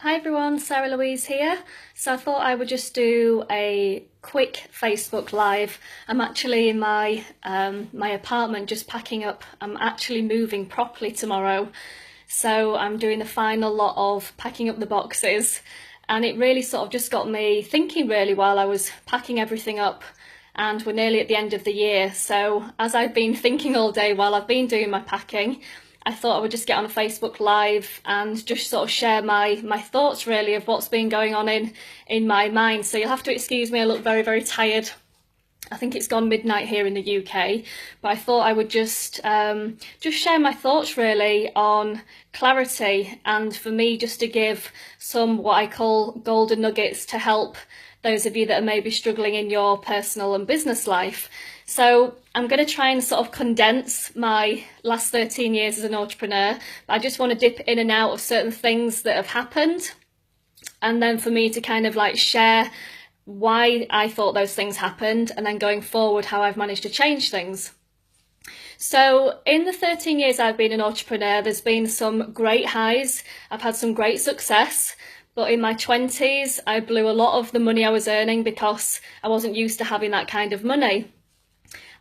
Hi everyone, Sarah Louise here. So I thought I would just do a quick Facebook Live. I'm actually in my apartment just packing up. I'm actually moving properly tomorrow. So I'm doing the final lot of packing up the boxes. And it really sort of just got me thinking really while I was packing everything up. And we're nearly at the end of the year. So as I've been thinking all day while I've been doing my packing, I thought I would just get on a Facebook Live and just sort of share my thoughts really of what's been going on in my mind. So you'll have to excuse me, I look very, very tired. I think it's gone midnight here in the UK, but I thought I would just share my thoughts really on clarity, and for me just to give some what I call golden nuggets to help those of you that are maybe struggling in your personal and business life. So I'm going to try and sort of condense my last 13 years as an entrepreneur, but I just want to dip in and out of certain things that have happened, and then for me to kind of like share why I thought those things happened, and then going forward how I've managed to change things. So in the 13 years I've been an entrepreneur, there's been some great highs, I've had some great success, but in my 20s I blew a lot of the money I was earning because I wasn't used to having that kind of money.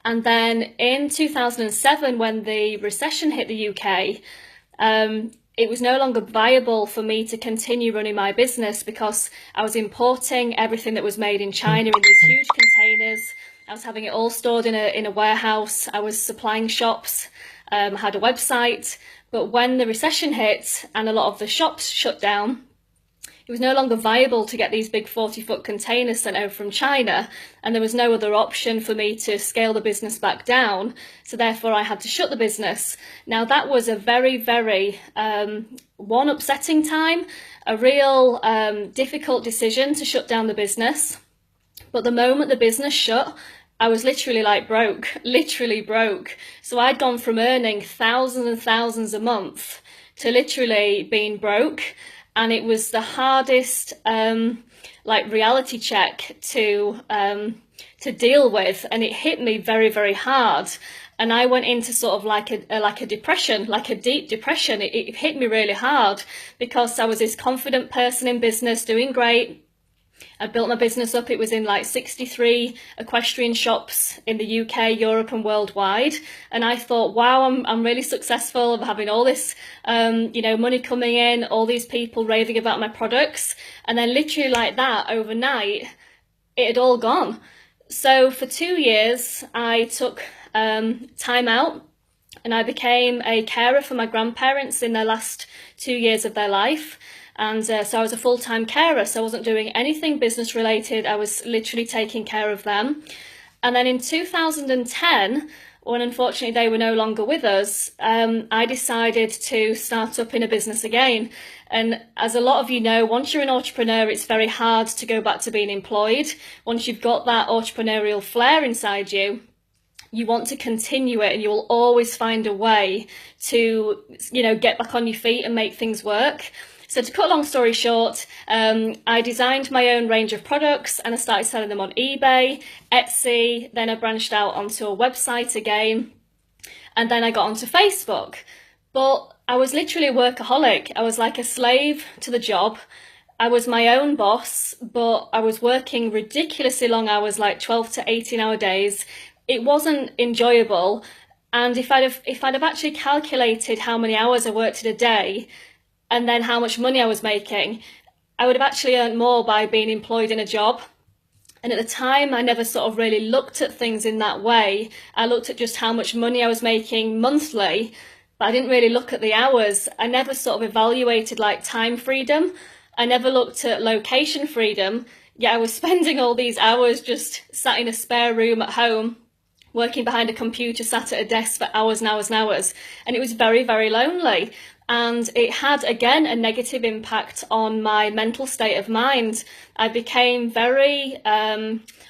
And then in 2007, when the recession hit the UK, it was no longer viable for me to continue running my business because I was importing everything that was made in China in these huge containers. I was having it all stored in a warehouse. I was supplying shops, had a website. But when the recession hit and a lot of the shops shut down, it was no longer viable to get these big 40-foot containers sent over from China, and there was no other option for me to scale the business back down, so therefore I had to shut the business. Now that was a very, very upsetting time, a real difficult decision to shut down the business, but the moment the business shut, I was literally like literally broke. So I'd gone from earning thousands and thousands a month to literally being broke. And it was the hardest reality check to deal with, and it hit me very, very hard. And I went into sort of like a depression, like a deep depression. It hit me really hard because I was this confident person in business, doing great. I built my business up. It was in like 63 equestrian shops in the UK, Europe and worldwide. And I thought, wow, I'm really successful. I'm having all this, money coming in, all these people raving about my products. And then literally like that, overnight, it had all gone. So for 2 years, I took time out and I became a carer for my grandparents in their last 2 years of their life. And so I was a full-time carer, so I wasn't doing anything business related. I was literally taking care of them. And then in 2010, when unfortunately they were no longer with us, I decided to start up in a business again. And as a lot of you know, once you're an entrepreneur, it's very hard to go back to being employed. Once you've got that entrepreneurial flair inside you, you want to continue it, and you will always find a way to, get back on your feet and make things work. So to cut a long story short, I designed my own range of products and I started selling them on eBay, Etsy, then I branched out onto a website again, and then I got onto Facebook. But I was literally a workaholic. I was like a slave to the job. I was my own boss, but I was working ridiculously long hours, like 12 to 18-hour days. It wasn't enjoyable. And if I'd have actually calculated how many hours I worked in a day, and then how much money I was making, I would have actually earned more by being employed in a job. And at the time, I never sort of really looked at things in that way. I looked at just how much money I was making monthly, but I didn't really look at the hours. I never sort of evaluated like time freedom. I never looked at location freedom, yet I was spending all these hours just sat in a spare room at home, working behind a computer, sat at a desk for hours and hours and hours. And it was very, very lonely. And it had, again, a negative impact on my mental state of mind. I became very,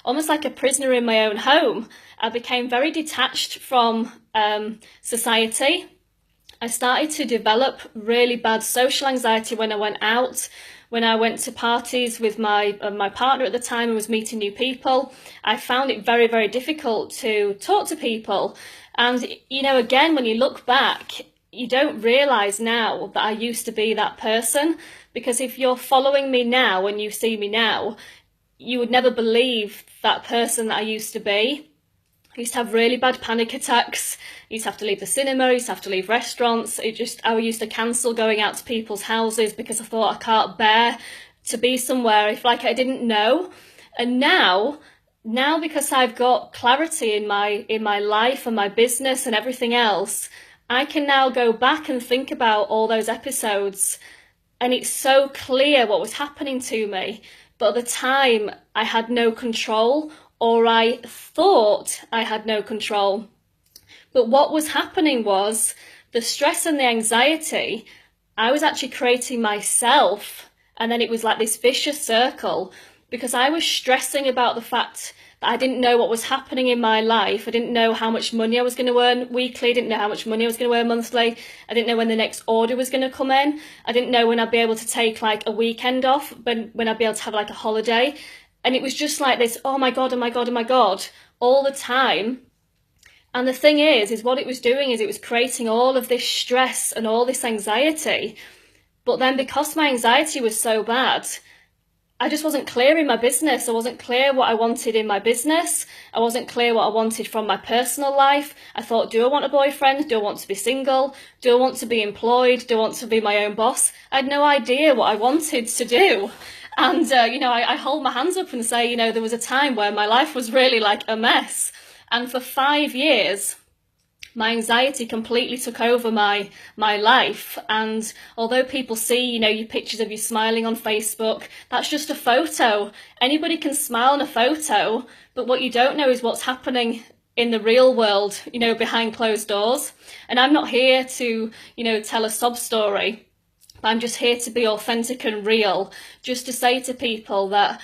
almost like a prisoner in my own home. I became very detached from society. I started to develop really bad social anxiety when I went out. When I went to parties with my partner at the time and was meeting new people, I found it very, very difficult to talk to people. And, again, when you look back, you don't realize now that I used to be that person, because if you're following me now and you see me now, you would never believe that person that I used to be. I used to have really bad panic attacks. I used to have to leave the cinema, I used to have to leave restaurants. I used to cancel going out to people's houses because I thought I can't bear to be somewhere if like I didn't know. And now because I've got clarity in my life and my business and everything else, I can now go back and think about all those episodes, and it's so clear what was happening to me. But at the time, I had no control, or I thought I had no control. But what was happening was the stress and the anxiety, I was actually creating myself. And then it was like this vicious circle, because I was stressing about the fact that I didn't know what was happening in my life. I didn't know how much money I was going to earn weekly. I didn't know how much money I was going to earn monthly. I didn't know when the next order was going to come in. I didn't know when I'd be able to take like a weekend off, when I'd be able to have like a holiday. And it was just like this, oh my God, oh my God, oh my God, all the time. And the thing is what it was doing is it was creating all of this stress and all this anxiety. But then because my anxiety was so bad, I just wasn't clear in my business. I wasn't clear what I wanted in my business. I wasn't clear what I wanted from my personal life. I thought, do I want a boyfriend? Do I want to be single? Do I want to be employed? Do I want to be my own boss? I had no idea what I wanted to do. And, I hold my hands up and say, there was a time where my life was really like a mess. And for 5 years, my anxiety completely took over my life. And although people see, your pictures of you smiling on Facebook, that's just a photo. Anybody can smile in a photo, but what you don't know is what's happening in the real world, behind closed doors. And I'm not here to, tell a sob story. I'm just here to be authentic and real, just to say to people that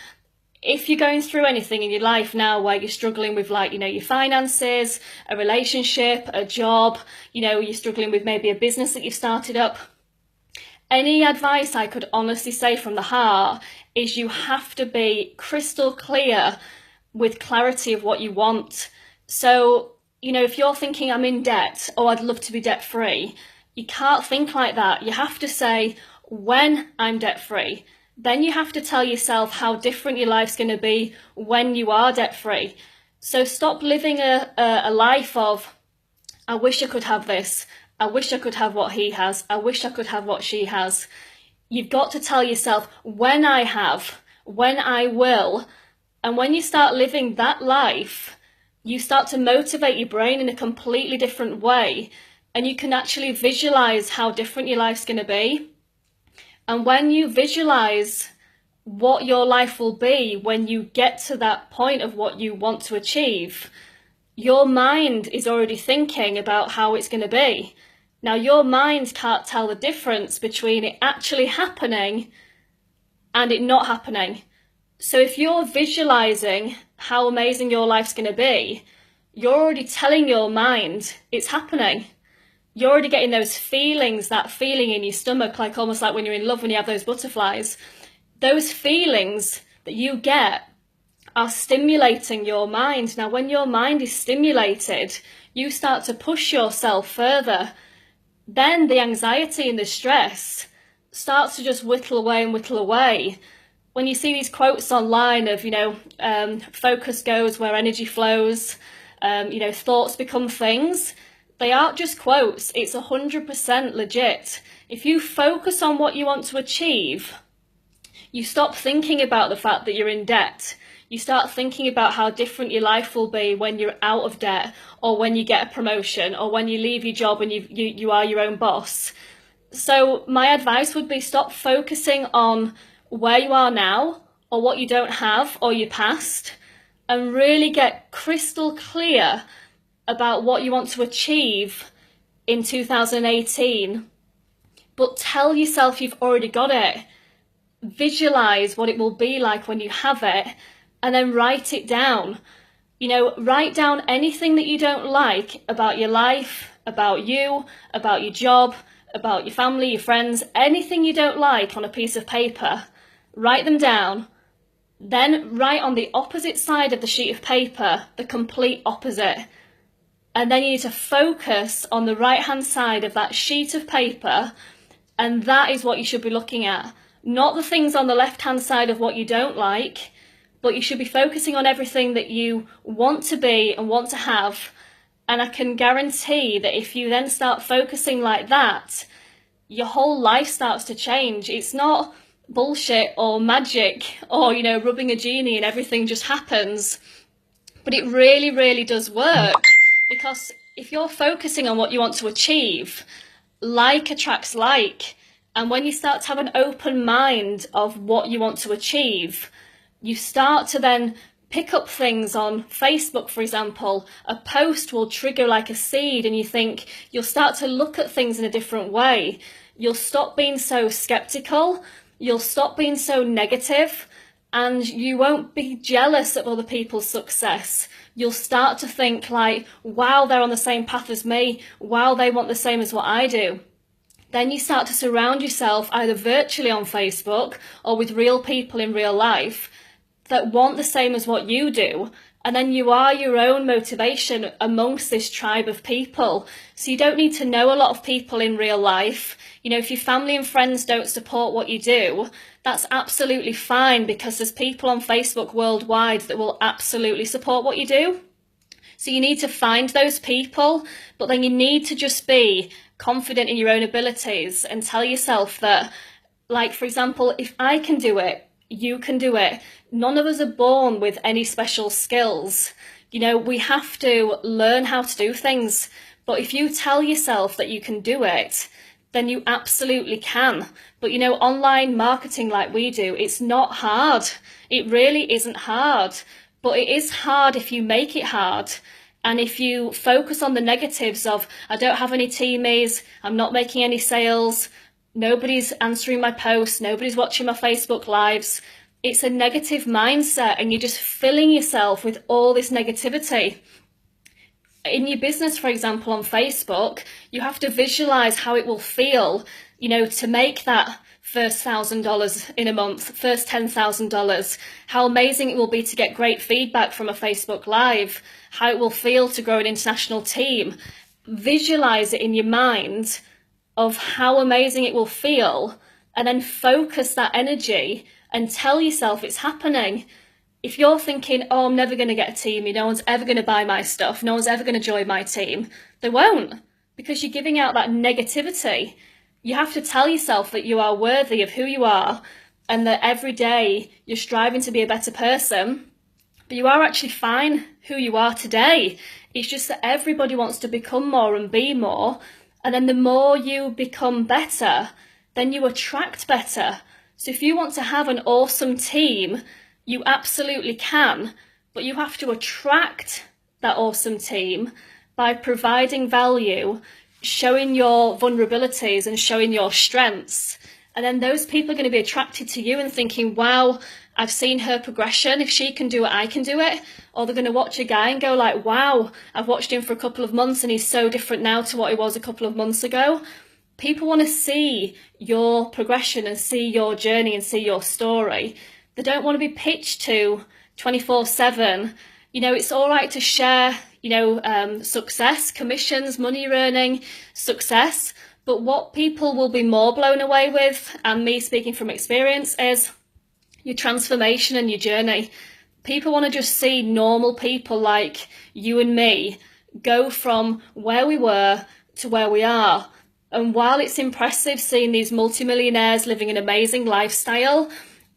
if you're going through anything in your life now where you're struggling with your finances, a relationship, a job, you're struggling with maybe a business that you've started up, any advice I could honestly say from the heart is you have to be crystal clear with clarity of what you want. So, if you're thinking I'm in debt, or I'd love to be debt free, you can't think like that. You have to say, when I'm debt free. Then you have to tell yourself how different your life's going to be when you are debt free. So stop living a life of, I wish I could have this. I wish I could have what he has. I wish I could have what she has. You've got to tell yourself, when I have, when I will. And when you start living that life, you start to motivate your brain in a completely different way. And you can actually visualize how different your life's going to be. And when you visualize what your life will be when you get to that point of what you want to achieve, your mind is already thinking about how it's going to be. Now, your mind can't tell the difference between it actually happening and it not happening. So if you're visualizing how amazing your life's going to be, you're already telling your mind it's happening. You're already getting those feelings, that feeling in your stomach, like almost like when you're in love, when you have those butterflies. Those feelings that you get are stimulating your mind. Now, when your mind is stimulated, you start to push yourself further. Then the anxiety and the stress starts to just whittle away and whittle away. When you see these quotes online of, focus goes where energy flows, thoughts become things, they aren't just quotes, it's 100% legit. If you focus on what you want to achieve, you stop thinking about the fact that you're in debt. You start thinking about how different your life will be when you're out of debt, or when you get a promotion, or when you leave your job and you are your own boss. So my advice would be, stop focusing on where you are now, or what you don't have, or your past, and really get crystal clear about what you want to achieve in 2018. But tell yourself you've already got it. Visualize what it will be like when you have it, and then write it down. Write down anything that you don't like about your life, about you, about your job, about your family, your friends, anything you don't like on a piece of paper. Write them down. Then write on the opposite side of the sheet of paper the complete opposite. And then you need to focus on the right-hand side of that sheet of paper, and that is what you should be looking at. Not the things on the left-hand side of what you don't like, but you should be focusing on everything that you want to be and want to have. And I can guarantee that if you then start focusing like that, your whole life starts to change. It's not bullshit or magic or, rubbing a genie and everything just happens. But it really, really does work, because if you're focusing on what you want to achieve, like attracts like. And when you start to have an open mind of what you want to achieve, you start to then pick up things on Facebook, for example. A post will trigger like a seed, and you'll start to look at things in a different way. You'll stop being so skeptical, you'll stop being so negative, and you won't be jealous of other people's success. You'll start to think like, wow, they're on the same path as me. Wow, they want the same as what I do. Then you start to surround yourself either virtually on Facebook or with real people in real life that want the same as what you do. And then you are your own motivation amongst this tribe of people. So you don't need to know a lot of people in real life. If your family and friends don't support what you do, that's absolutely fine, because there's people on Facebook worldwide that will absolutely support what you do. So you need to find those people, but then you need to just be confident in your own abilities and tell yourself that, like, for example, if I can do it, you can do it. None of us are born with any special skills. We have to learn how to do things. But if you tell yourself that you can do it, then you absolutely can. But online marketing like we do, it's not hard. It really isn't hard. But it is hard if you make it hard. And if you focus on the negatives of, I don't have any teamies, I'm not making any sales, nobody's answering my posts, nobody's watching my Facebook lives, it's a negative mindset, and you're just filling yourself with all this negativity. In your business, for example, on Facebook, you have to visualize how it will feel, to make that first $1,000 in a month, first $10,000, how amazing it will be to get great feedback from a Facebook Live, how it will feel to grow an international team. Visualize it in your mind of how amazing it will feel, and then focus that energy and tell yourself it's happening. If you're thinking, oh, I'm never going to get a team, no one's ever going to buy my stuff, no one's ever going to join my team, they won't, because you're giving out that negativity. You have to tell yourself that you are worthy of who you are, and that every day you're striving to be a better person, but you are actually fine who you are today. It's just that everybody wants to become more and be more, and then the more you become better, then you attract better. So if you want to have an awesome team, you absolutely can, but you have to attract that awesome team by providing value, showing your vulnerabilities and showing your strengths. And then those people are going to be attracted to you and thinking, wow, I've seen her progression. If she can do it, I can do it. Or they're going to watch a guy and go like, wow, I've watched him for a couple of months and he's so different now to what he was a couple of months ago. People want to see your progression and see your journey and see your story. They don't want to be pitched to 24/7. It's all right to share, success, commissions, money you're earning, success. But what people will be more blown away with, and me speaking from experience, is your transformation and your journey. People want to just see normal people like you and me go from where we were to where we are. And while it's impressive seeing these multimillionaires living an amazing lifestyle,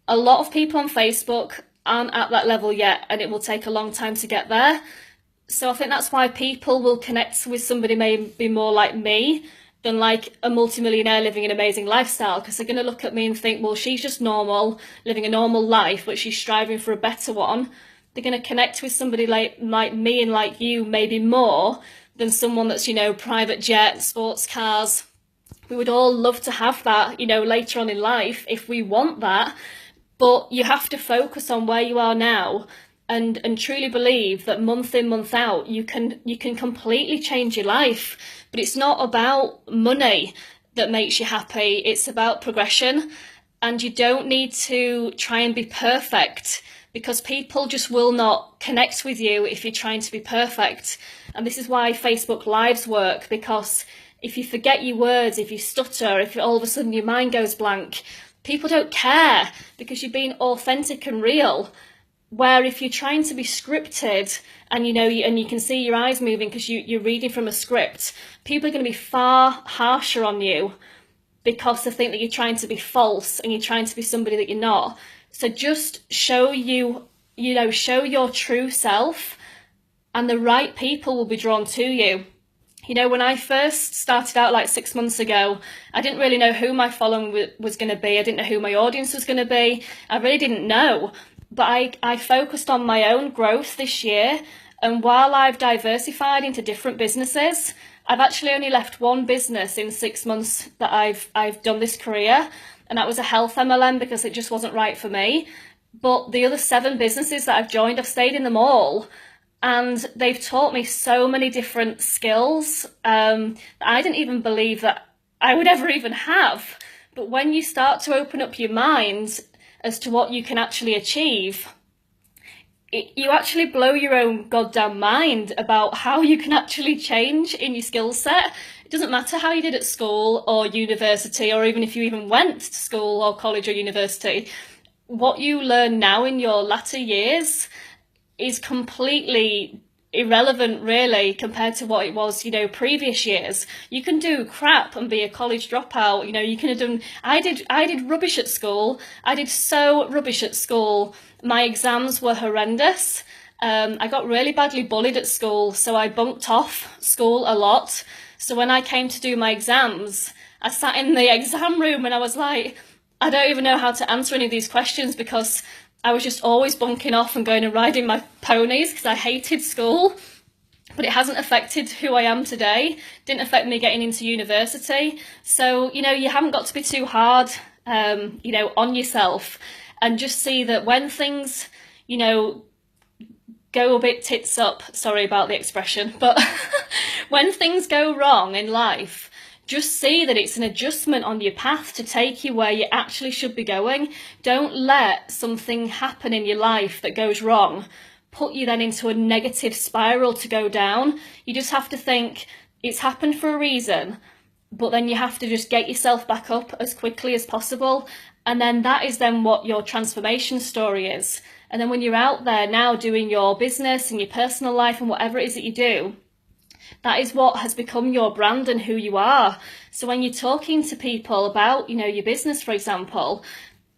a lot of people on Facebook aren't at that level yet, and it will take a long time to get there. So I think that's why people will connect with somebody maybe more like me than like a multimillionaire living an amazing lifestyle, because they're going to look at me and think, well, she's just normal, living a normal life, but she's striving for a better one. They're going to connect with somebody like me and like you maybe more than someone that's, private jet, sports cars. We would all love to have that, later on in life if we want that. But you have to focus on where you are now and truly believe that month in, month out, you can completely change your life. But it's not about money that makes you happy. It's about progression. And you don't need to try and be perfect, because people just will not connect with you if you're trying to be perfect. And this is why Facebook Lives work, because if you forget your words, if you stutter, if all of a sudden your mind goes blank, people don't care because you're being authentic and real. Where if you're trying to be scripted and and you can see your eyes moving because you're reading from a script, people are going to be far harsher on you because they think that you're trying to be false and you're trying to be somebody that you're not. So just show show your true self, and the right people will be drawn to you. When I first started out like 6 months ago, I didn't really know who my following was going to be. I didn't know who my audience was going to be. I really didn't know. But I focused on my own growth this year. And while I've diversified into different businesses, I've actually only left one business in 6 months that I've done this career. And that was a health MLM because it just wasn't right for me. But the other 7 businesses that I've joined, I've stayed in them all. And they've taught me so many different skills that I didn't even believe that I would ever even have. But when you start to open up your mind as to what you can actually achieve, you actually blow your own goddamn mind about how you can actually change in your skill set. It doesn't matter how you did at school or university, or even if you even went to school or college or university. What you learn now in your latter years is completely irrelevant, really, compared to what it was, previous years. You can do crap and be a college dropout. You can have done. I did rubbish at school. I did so rubbish at school. My exams were horrendous. I got really badly bullied at school, so I bunked off school a lot. So when I came to do my exams, I sat in the exam room and I was like, I don't even know how to answer any of these questions because I was just always bunking off and going and riding my ponies because I hated school. But it hasn't affected who I am today. Didn't affect me getting into university. So, you haven't got to be too hard, on yourself. And just see that when things, go a bit tits up, sorry about the expression, but when things go wrong in life, just see that it's an adjustment on your path to take you where you actually should be going. Don't let something happen in your life that goes wrong put you then into a negative spiral to go down. You just have to think it's happened for a reason, but then you have to just get yourself back up as quickly as possible. And then that is then what your transformation story is. And then when you're out there now doing your business and your personal life and whatever it is that you do, that is what has become your brand and who you are. So when you're talking to people about, your business, for example,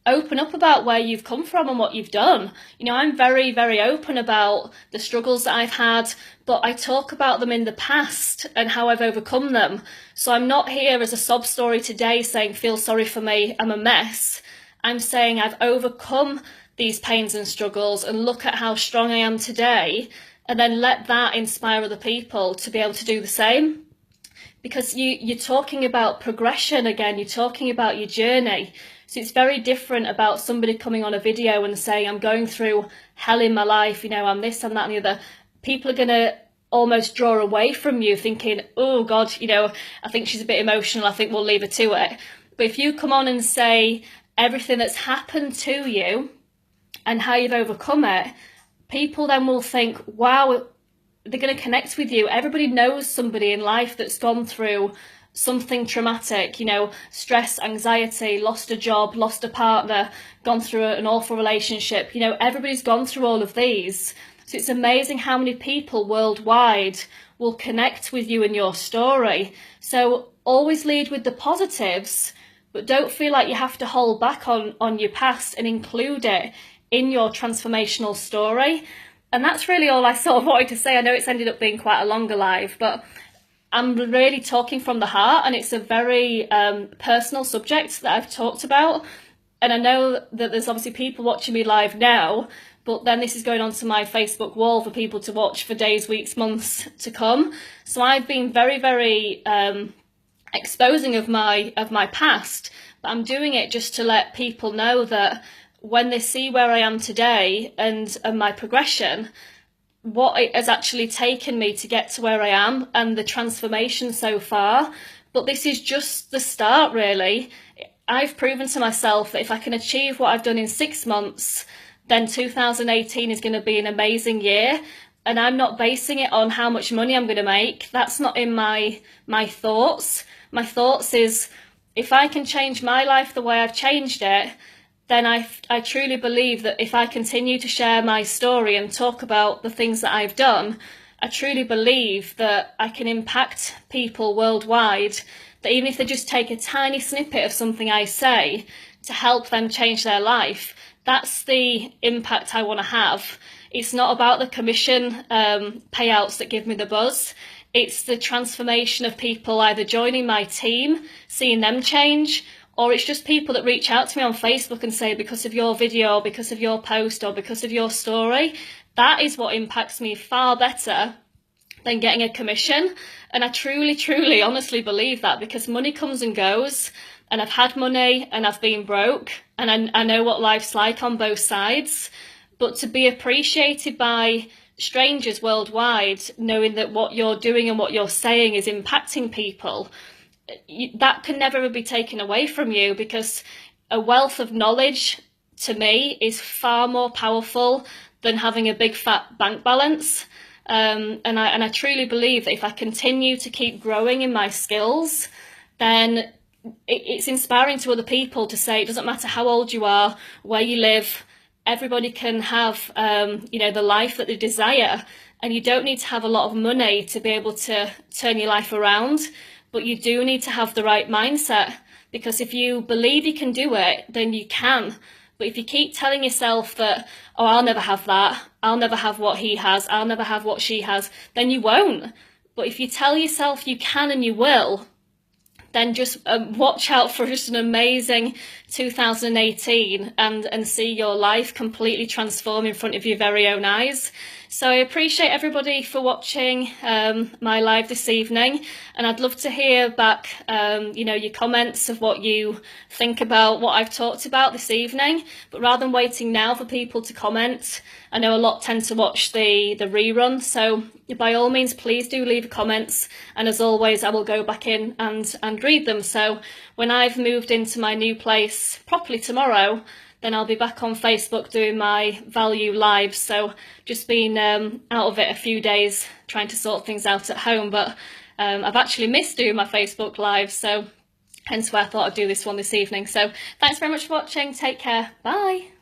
open up about where you've come from and what you've done. I'm very, very open about the struggles that I've had, but I talk about them in the past and how I've overcome them. So I'm not here as a sob story today saying, feel sorry for me, I'm a mess. I'm saying I've overcome these pains and struggles and look at how strong I am today. And then let that inspire other people to be able to do the same. Because you're talking about progression again, you're talking about your journey. So it's very different about somebody coming on a video and saying, I'm going through hell in my life, I'm this, I'm that and the other. People are going to almost draw away from you thinking, oh God, I think she's a bit emotional, I think we'll leave her to it. But if you come on and say everything that's happened to you and how you've overcome it, people then will think, wow, they're going to connect with you. Everybody knows somebody in life that's gone through something traumatic, stress, anxiety, lost a job, lost a partner, gone through an awful relationship. Everybody's gone through all of these. So it's amazing how many people worldwide will connect with you and your story. So always lead with the positives, but don't feel like you have to hold back on your past and include it in your transformational story. And that's really all I sort of wanted to say. I know it's ended up being quite a longer live, but I'm really talking from the heart, and it's a very personal subject that I've talked about. And I know that there's obviously people watching me live now, but then this is going onto my Facebook wall for people to watch for days, weeks, months to come. So I've been very, very exposing of my past, but I'm doing it just to let people know that when they see where I am today and my progression, what it has actually taken me to get to where I am and the transformation so far. But this is just the start, really. I've proven to myself that if I can achieve what I've done in 6 months, then 2018 is going to be an amazing year. And I'm not basing it on how much money I'm going to make. That's not in my thoughts. My thoughts is, if I can change my life the way I've changed it, then I truly believe that if I continue to share my story and talk about the things that I've done, I truly believe that I can impact people worldwide, that even if they just take a tiny snippet of something I say to help them change their life, that's the impact I want to have. It's not about the commission payouts that give me the buzz. It's the transformation of people either joining my team, seeing them change, or it's just people that reach out to me on Facebook and say, because of your video, or because of your post, or because of your story, that is what impacts me far better than getting a commission. And I truly, truly, honestly believe that, because money comes and goes, and I've had money and I've been broke, and I know what life's like on both sides. But to be appreciated by strangers worldwide, knowing that what you're doing and what you're saying is impacting people, that can never be taken away from you, because a wealth of knowledge to me is far more powerful than having a big fat bank balance. And I truly believe that if I continue to keep growing in my skills, then it's inspiring to other people to say it doesn't matter how old you are, where you live, everybody can have the life that they desire. And you don't need to have a lot of money to be able to turn your life around, but you do need to have the right mindset, because if you believe you can do it, then you can. But if you keep telling yourself that, oh, I'll never have that, I'll never have what he has, I'll never have what she has, then you won't. But if you tell yourself you can and you will, then just watch out for just an amazing 2018 and see your life completely transform in front of your very own eyes. So I appreciate everybody for watching my live this evening, and I'd love to hear back your comments of what you think about what I've talked about this evening. But rather than waiting now for people to comment, I know a lot tend to watch the rerun, so by all means please do leave comments, and as always I will go back in and read them. So when I've moved into my new place properly tomorrow, then I'll be back on Facebook doing my value lives. So just been out of it a few days trying to sort things out at home, but I've actually missed doing my Facebook live, so hence why I thought I'd do this one this evening. So thanks very much for watching, take care, bye.